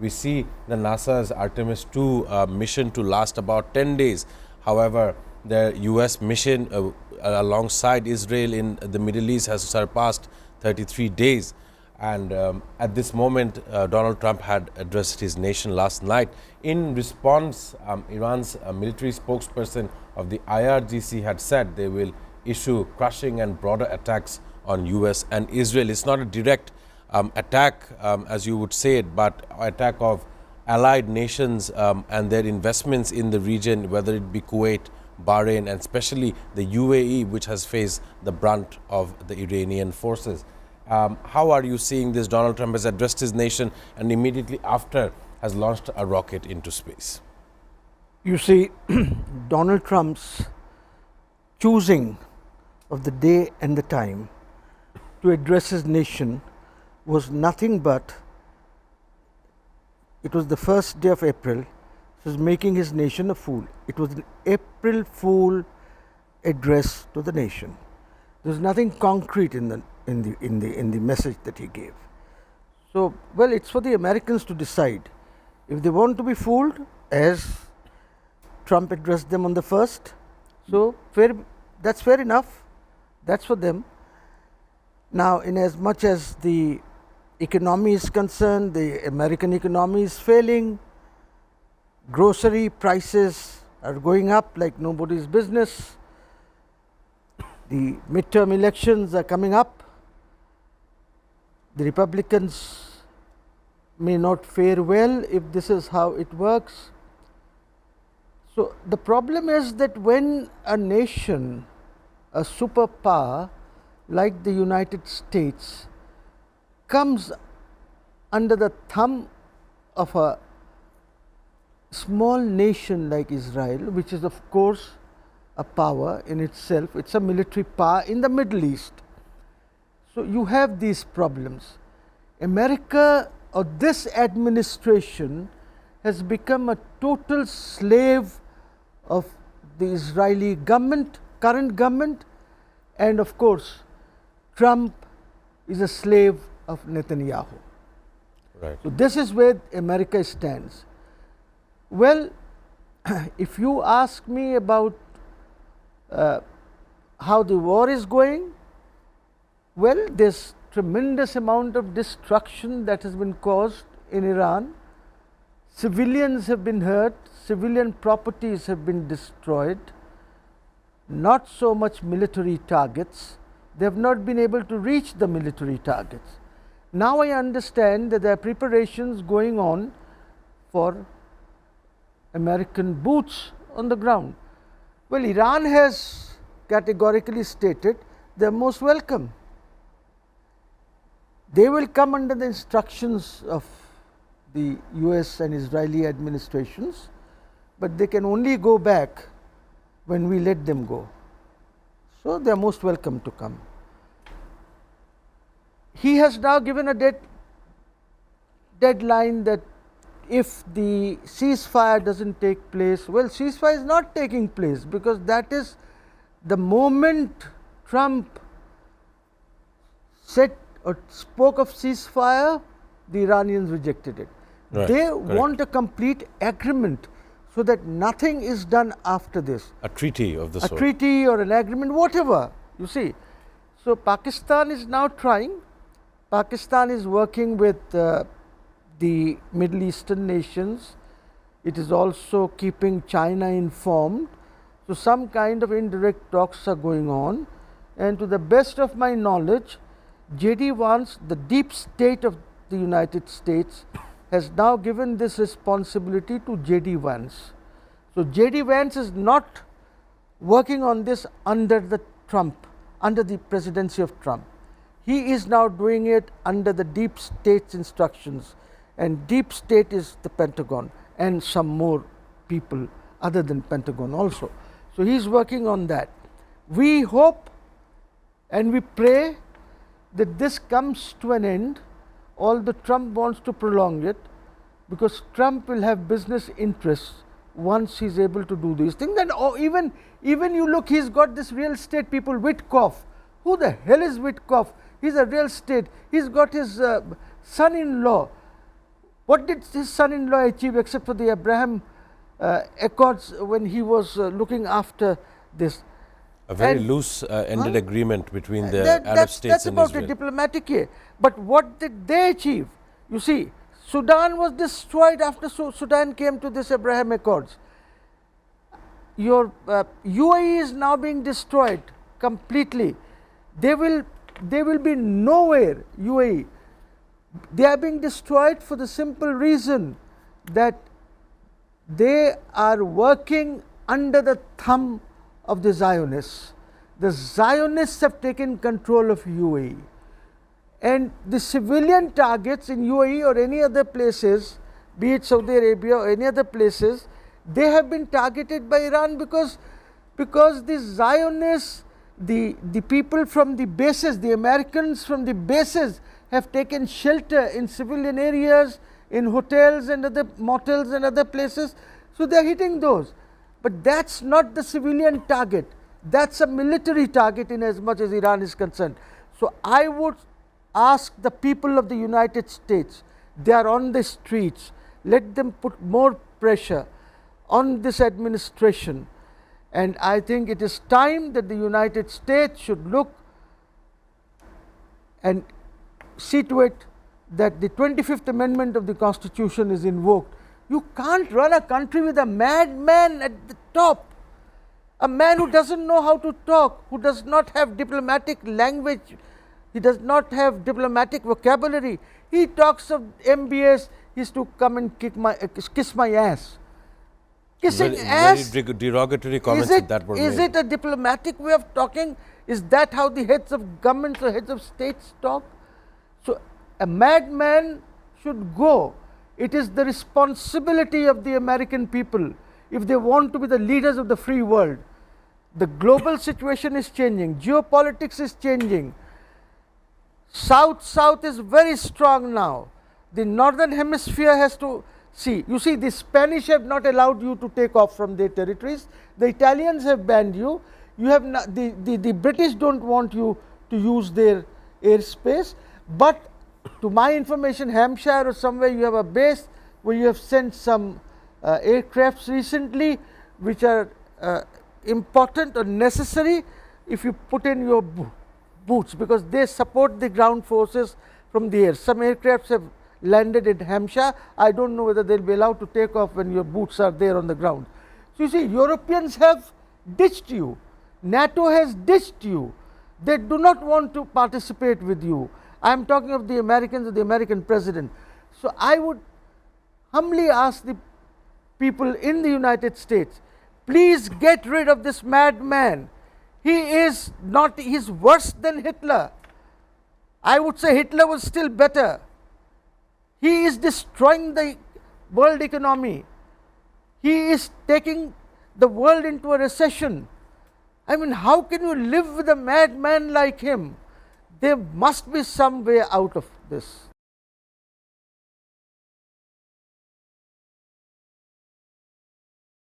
We see the NASA's Artemis 2 mission to last about 10 days. However, the US mission alongside Israel in the Middle East has surpassed 33 days. And at this moment, Donald Trump had addressed his nation last night. In response, Iran's military spokesperson of the IRGC had said they will issue crushing and broader attacks on US and Israel. It's not a direct attack, as you would say it, but attack of allied nations and their investments in the region, whether it be Kuwait, Bahrain, and especially the UAE, which has faced the brunt of the Iranian forces. How are you seeing this? Donald Trump has addressed his nation and immediately after has launched a rocket into space. You see, Donald Trump's choosing of the day and the time to address his nation was nothing but, it was the first day of April, he was making his nation a fool. It was an April Fool address to the nation. There was nothing concrete in the message that he gave. So, well, it's for the Americans to decide if they want to be fooled, as Trump addressed them on the first. So, that's fair enough. That's for them. Now, in as much as the economy is concerned, the American economy is failing. Grocery prices are going up like nobody's business. The midterm elections are coming up. The Republicans may not fare well if this is how it works. So, the problem is that when a nation, a superpower like the United States, comes under the thumb of a small nation like Israel, which is of course a power in itself, it's a military power in the Middle East. So, you have these problems. America, or this administration, has become a total slave of the Israeli government, current government, and of course, Trump is a slave of Netanyahu. Right. So, this is where America stands. Well, if you ask me about how the war is going, well, there's tremendous amount of destruction that has been caused in Iran. Civilians have been hurt, civilian properties have been destroyed, not so much military targets. They have not been able to reach the military targets. Now I understand that there are preparations going on for American boots on the ground. Well, Iran has categorically stated they are most welcome. They will come under the instructions of the US and Israeli administrations, but they can only go back when we let them go. So, they are most welcome to come. He has now given a deadline that if the ceasefire doesn't take place, well, ceasefire is not taking place, because that is the moment Trump said or spoke of ceasefire, the Iranians rejected it. Right, they correct. want a complete agreement so that nothing is done after this. A treaty of the sort. A treaty or an agreement, whatever, you see. So, Pakistan is now trying. Pakistan is working with the Middle Eastern nations. It is also keeping China informed. So, some kind of indirect talks are going on, and to the best of my knowledge, J.D. Vance, the deep state of the United States, has now given this responsibility to J.D. Vance. So, J.D. Vance is not working on this under the presidency of Trump. He is now doing it under the deep state's instructions, and deep state is the Pentagon and some more people other than Pentagon also. So, he is working on that. We hope and we pray that this comes to an end, although Trump wants to prolong it, because Trump will have business interests once he is able to do these things. And even you look, he has got this real estate people, Witkoff. Who the hell is Witkoff? He is a real estate. He has got his son-in-law, What did his son-in-law achieve except for the Abraham Accords when he was looking after this? A very loose ended agreement between the Arab states and That's Israel. about it, diplomatic. But what did they achieve? You see, Sudan was destroyed after Sudan came to this Abraham Accords. Your UAE is now being destroyed completely. They will be nowhere, UAE. They are being destroyed for the simple reason that they are working under the thumb of the Zionists. The Zionists have taken control of UAE. And the civilian targets in UAE or any other places, be it Saudi Arabia or any other places, they have been targeted by Iran because the Zionists, the people from the bases, the Americans from the bases have taken shelter in civilian areas, in hotels and other motels and other places. So they are hitting those. But that's not the civilian target. That's a military target in as much as Iran is concerned. So I would ask the people of the United States, they are on the streets, let them put more pressure on this administration. And I think it is time that the United States should look and see to it that the 25th Amendment of the Constitution is invoked. You can't run a country with a madman at the top, a man who doesn't know how to talk, who does not have diplomatic language, he does not have diplomatic vocabulary. He talks of MBS, he is to come and kiss my ass. Kissing ass? Very derogatory comments that were made. Is it a diplomatic way of talking? Is that how the heads of governments or heads of states talk? So a madman should go. It is the responsibility of the American people if they want to be the leaders of the free world. The global situation is changing, geopolitics is changing. South is very strong now. The northern hemisphere has to see. You see, the Spanish have not allowed you to take off from their territories. The Italians have banned you. You have not, the British don't want you to use their airspace. But to my information, Hampshire or somewhere you have a base where you have sent some aircrafts recently which are important or necessary if you put in your boots, because they support the ground forces from the air. Some aircrafts have landed in Hampshire. I don't know whether they'll be allowed to take off when your boots are there on the ground. So you see, Europeans have ditched you. NATO has ditched you. They do not want to participate with you. I am talking of the Americans and the American president. So I would humbly ask the people in the United States, please get rid of this madman. He is worse than Hitler. I would say Hitler was still better. He is destroying the world economy. He is taking the world into a recession. I mean, how can you live with a madman like him? There must be some way out of this.